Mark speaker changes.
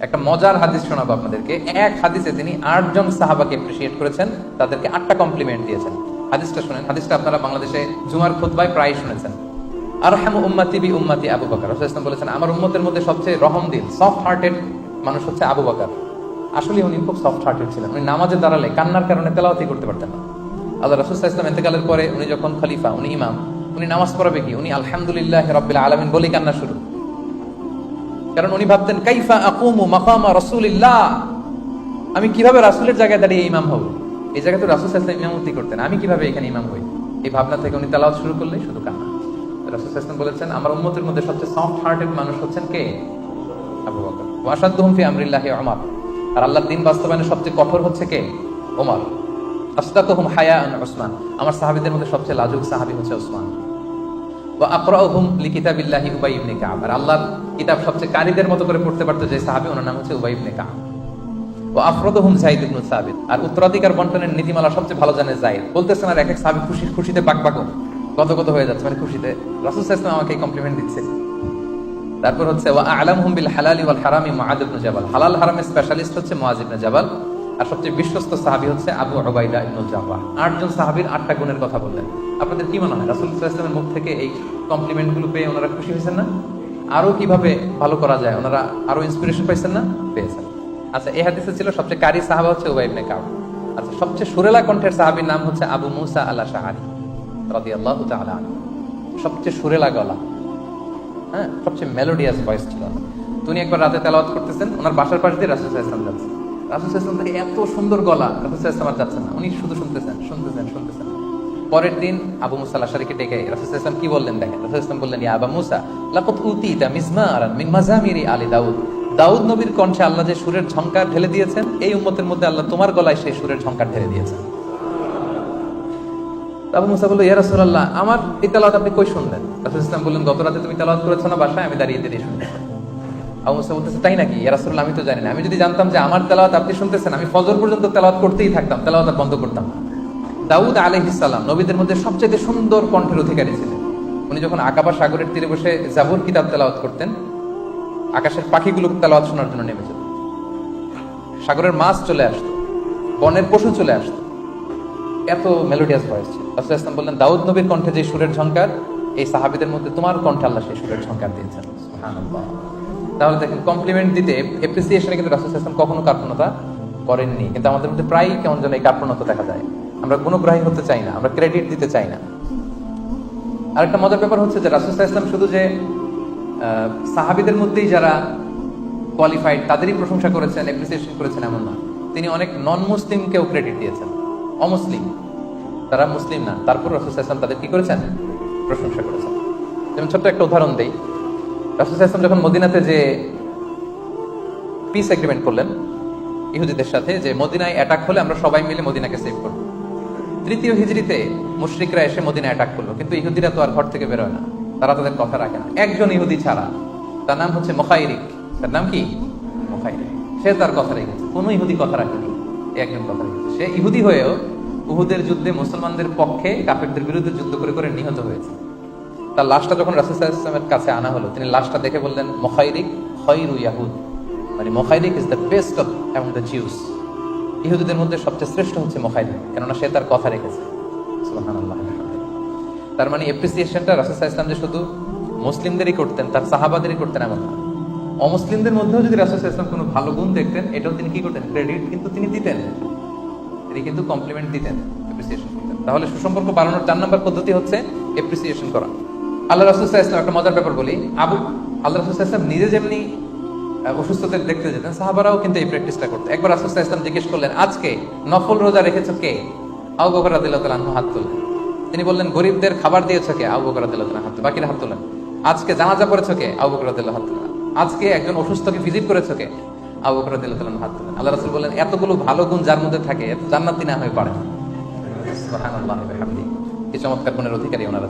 Speaker 1: একটা মজার হাদিস শোনাবো আপনাদেরকে। এক হাদিসে তিনি 8 জন সাহাবাকে এপ্রিশিয়েট করেছেন, তাদেরকে 8টা কমপ্লিমেন্ট দিয়েছেন। হাদিসটা শুনেন। হাদিসটা আপনারা বাংলাদেশে জুমার খুতবায় প্রায় শুনেছেন। আরহামু উম্মতি বি উম্মতি আবু বকর। রাসূল সাল্লাল্লাহু আলাইহি ওয়াসাল্লাম বলেছেন, আমার উম্মতের মধ্যে সবচেয়ে রহম দিল, সফট হার্টেড মানুষ হচ্ছে আবু বকর। আসলে উনি খুব সফট হার্টেড ছিলেন। উনি নামাজে দাঁড়ালে কান্নার কারণে তেলাওয়াতই করতে পারতেন না। আল্লাহ রাসূল সাল্লাল্লাহু আলাইহি ওয়াসাল্লাম ইন্তেকালের পরে উনি যখন খলিফা, উনি ইমাম, উনি নামাজ পড়াবে কি, উনি আলহামদুলিল্লাহি রাব্বিল আলামিন বলেই কান্না শুরু। কারণ উনি ভাবতেন, কাইফা আকুমু মাকামা রাসূলিল্লাহ, আমি কিভাবে রাসূলের জায়গায় দাঁড়িয়ে ইমাম হব। এই জায়গায় তো রাসূল সাল্লাল্লাহু আলাইহি ওয়াসাল্লাম ইমামতি করতেন, আমি কিভাবে এখানে ইমাম হই। এই ভাবনা থেকে উনি তেলাওয়াত শুরু করলে শুধু কান্না। রাসূল সাল্লাল্লাহু আলাইহি ওয়াসাল্লাম বলেছেন, আমার উম্মতের মধ্যে সবচেয়ে সফট হার্টেড মানুষ হচ্ছেন কে? আবু বকর। ওয়া আশাদ্দুহুম ফি আমরিল্লাহি উমর। আর আল্লাহর দ্বীন বাস্তবায়নে সবচেয়ে কঠোর হচ্ছে কে? ওমর। আসদাকুহুম হায়াআন উসমান। আমার সাহাবীদের মধ্যে সবচেয়ে লাজুক সাহাবী হচ্ছে উসমান। ওয়া আকরাউহুম লিকিতাবিল্লাহি উবাই ইবনে কাব। আর আল্লাহর কিতাব সবচেয়ে কারীদের মতো করে পড়তে পারতো যে সাহাবী, ওনার নাম হচ্ছে উবাই ইবনে কাব। ওয়া আফরাদুহুম যায়েদ ইবনে সাবিত। আর উত্তরাধিকার বণ্টনের নীতিমালা সবচেয়ে ভালো জানে যায়েদ। বলতেছেন আর এক এক সাহাবী খুশিতে বাকবাক গদগদ হয়ে যাচ্ছে, মানে খুশিতে রাসূল সাল্লাল্লাহু আলাইহি ওয়াসাল্লাম আমাকে কমপ্লিমেন্ট দিচ্ছে। তারপর হচ্ছে ওয়া আ'লামুহুম বিল হালালি ওয়াল হারামি মুআয ইবনে জাবাল। হালাল হারামের স্পেশালিস্ট হচ্ছে মুআয ইবনে জাবাল। আর সবচেয়ে বিশ্বস্ত সাহাবী হচ্ছে আবু উবাইদা ইবনুল জাররাহ। 8 জন সাহাবীর 8টা গুণের কথা বললেন। আপনাদের কি মনে হয় রাসূল সাল্লাল্লাহু আলাইহি ওয়াসাল্লামের মুখ থেকে এই কমপ্লিমেন্টগুলো পেয়ে ওনারা খুশি হয়েছেন না? আরো কিভাবে ভালো করা যায় ওনারা আরো ইন্সপিরেশন পাইছেন না? পেয়েছেন। আচ্ছা, এই হাদিসে ছিল সবচেয়ে কারি সাহাবা হচ্ছে উবাই ইবনে কাব। আচ্ছা, সবচেয়ে সুরেলা কণ্ঠের সাহাবীর নাম হচ্ছে আবু মুসা আল আশআরী রাদিয়াল্লাহু তাআলা আনহু। সবচেয়ে সুরেলা গলা, হ্যাঁ, সবচেয়ে মেলোডিয়াস ভয়েস ছিল। উনি একবার রাতে তেলাওয়াত করতেছেন, ওনার বাসার পাশ দিয়ে রাসূল সাল্লাল্লাহু আলাইহি ওয়াসাল্লাম যাচ্ছেন। রাসূল সাল্লাল্লাহু আলাইহি ওয়াসাল্লাম থেকে এত সুন্দর গলা, রাসূল সাল্লাল্লাহু আলাইহি ওয়াসাল্লাম যাচ্ছেন না, উনি শুধু শুনতেছেন। পরের দিন আবু মুসা আল আশআরীকে ডেকে রাসূল সাল্লাল্লাহু আলাইহি ওয়াসাল্লাম কি বললেন দেখেন। রাসূল সাল্লাল্লাহু আলাইহি ওয়াসাল্লাম বললেন, ইয়া আবা মুসা লাকাদ উতিতা মিজমারান মিন মাজামিরি আলি দাউদ। দাউদ নবীর কণ্ঠে আল্লাহ যে সুরের ঝংকার ঢেলে দিয়েছেন, এই উম্মতের মধ্যে আল্লাহ তোমার গলায় সেই সুরের ঝংকার ঢেলে দিয়েছেন। আবু মুসা বলল, ইয়া রাসূলুল্লাহ, আমার এই তেলাওয়াত আপনি কই শুনলেন? রাসূল সাল্লাল্লাহু আলাইহি ওয়াসাল্লাম বললেন, গত রাতে তুমি তেলাওয়াত করেছো না বাসায়, আমি দাঁড়িয়ে দাঁড়িয়ে শুনেছি। আবু মুসা বলতেছে, তাই নাকি? ইয়া রাসূলুল্লাহ, আমি তো জানি না। আমি যদি জানতাম যে আমার তেলাওয়াত আপনি শুনতেছেন, আমি ফজর পর্যন্ত তেলাওয়াত করতেই থাকতাম, তেলাওয়াত আর বন্ধ করতাম না। দাউদ আলাইহিস সালাম নবীদের মধ্যে সবচেয়ে সুন্দর কণ্ঠের অধিকারী ছিলেন। উনি যখন আকাবা সাগরের তীরে বসে জাবুর কিতাব তেলাওয়াত করতেন, আকাশের পাখিগুলো তেলাওয়াত শোনার জন্য নেমে যেত। সাগরের মাছ চলে আসতো, বনের পশু চলে আসতো, এত মেলোডিয়াস ভয়েস ছিল। রাসূল সাল্লাল্লাহু আলাইহি ওয়াসাল্লাম বললেন, দাউদ নবীর কণ্ঠে যে সুরের ঝংকার, এই সাহাবীদের মধ্যে তোমার কণ্ঠে আল্লাহ সেই সুরের ঝংকার দিয়েছেন। সুবহানাল্লাহ। তাহলে দেখেন, কমপ্লিমেন্ট দিতে, এপ্রিসিয়েশনে কিন্তু রাসূল সাল্লাল্লাহু আলাইহি ওয়াসাল্লাম কখনো কার্পণ্যতা করেননি। কিন্তু আমাদের মধ্যে প্রায়ই কেমন যেন এই কার্পণ্যতা দেখা যায়। আমরা গুণগ্রাহী হতে চাই না, আমরা ক্রেডিট দিতে চাই না। আরেকটা মজার ব্যাপার হচ্ছে যে রাসূল সাল্লাল্লাহু আলাইহি ওয়াসাল্লাম শুধু যে সাহাবীদের মধ্যেই যারা কোয়ালিফাইড তাদেরই প্রশংসা করেছেন, এপ্রিসিয়েশন করেছেন এমন না। তিনি অনেক নন মুসলিমকেও ক্রেডিট দিয়েছেন। অমুসলিম, তারা মুসলিম না, তারপর রাসূল সাল্লাল্লাহু আলাইহি ওয়াসাল্লাম তাদের কি করেছেন? প্রশংসা করেছেন। যেমন ছোট্ট একটা উদাহরণ দেই। রাসূল সাল্লাল্লাহু আলাইহি ওয়াসাল্লাম যখন মদিনাতে যে পিস এগ্রিমেন্ট করলেন ইহুদিদের সাথে, যে মদিনায় অ্যাটাক হলে আমরা সবাই মিলে মদিনাকে সেভ করব। 3য় হিজরিতে মুশরিকরা এসে মদিনায় অ্যাটাক করলো, কিন্তু ইহুদিরা তো আর ঘর থেকে বেরোয় না, তারা তাদের কথা রাখে না। একজন ইহুদি ছাড়া, তার নাম হচ্ছে মুখাইরিক। তার নাম কি? মুখাইরিক। সে তার কথা রেখেছে, কোনো ইহুদি কথা রাখেনি, একজন কথা রেখেছে। সে ইহুদি হয়েও উহুদের যুদ্ধে মুসলমানদের পক্ষে কাফেরদের বিরুদ্ধে যুদ্ধ করে করে নিহত হয়েছে। তার লাশটা যখন রাসূল সাল্লাল্লাহু আলাইহি ওয়াসাল্লামের কাছে আনা হলো, তিনি লাশটা দেখে বললেন, মুখাইরিক খায়রু ইয়াহুদ, মানে Mukhayriq is the best of among the Jews. ইহুদিদের মধ্যে সবচেয়ে শ্রেষ্ঠ হচ্ছে মুখাইরিক, কেননা সে তার কথা রেখেছে। সুবহানাল্লাহ। তার মানে এপ্রিসিয়েশনটা রাসূল সাল্লাল্লাহু আলাইহি ওয়াসাল্লাম যে শুধু মুসলিমদেরই করতেন, তার সাহাবাদেরই করতেন এমন না। অমুসলিমদের মধ্যেও যদি রাসূল সাল্লাল্লাহু আলাইহি ওয়াসাল্লাম কোনো ভালো গুণ দেখতেন, এটাও তিনি কি করতেন? ক্রেডিট কিন্তু তিনি দিতেন, তিনি কিন্তু কমপ্লিমেন্ট দিতেন, এপ্রিসিয়েশন করতেন। তাহলে সুসম্পর্ক বাড়ানোর 4 নম্বর পদ্ধতি হচ্ছে এপ্রিসিয়েশন করা। আল্লাহ রাসূল সাল্লাল্লাহু আলাইহি ওয়াসাল্লাম, একটা মজার ব্যাপার বলি, আল্লাহ রাসূল সাল্লাল্লাহু আলাইহি ওয়াসাল্লাম নিজে যেমনি অসুস্থদের দেখতে যেতেন, সাহাবারাও কিন্তু এই প্র্যাকটিসটা করতেন। একবার রাসূল সাল্লাল্লাহু আলাইহি ওয়াসাল্লাম জিজ্ঞেস করলেন, আজকে নফল রোজা রেখেছো কে? আবু বকর রাদিয়াল্লাহু তাআলা আনহু হাত তুললেন। তিনি বললেন, গরিবদের খাবার দিয়েছো কে? আবু বকর রাদিয়াল্লাহু তাআলা হাত তুললেন। বাকিরা হাত তুললেন। আজকে জানাজা পড়েছো কে? আবু বকর রাদিয়াল্লাহু হাত তুললেন। আজকে একজন অসুস্থকে ভিজিট করেছো কে? আবু বকর রাদিয়াল্লাহু তাআলা হাত তুললেন। আল্লাহ রাসূল বললেন, এতগুলো ভালো গুণ যার মধ্যে থাকে, এত জান্নাতি না হয়ে পারে। সুবহানাল্লাহি ওয়া বিহামদিহি। কি চমৎকার গুণের অধিকারী ওনারা।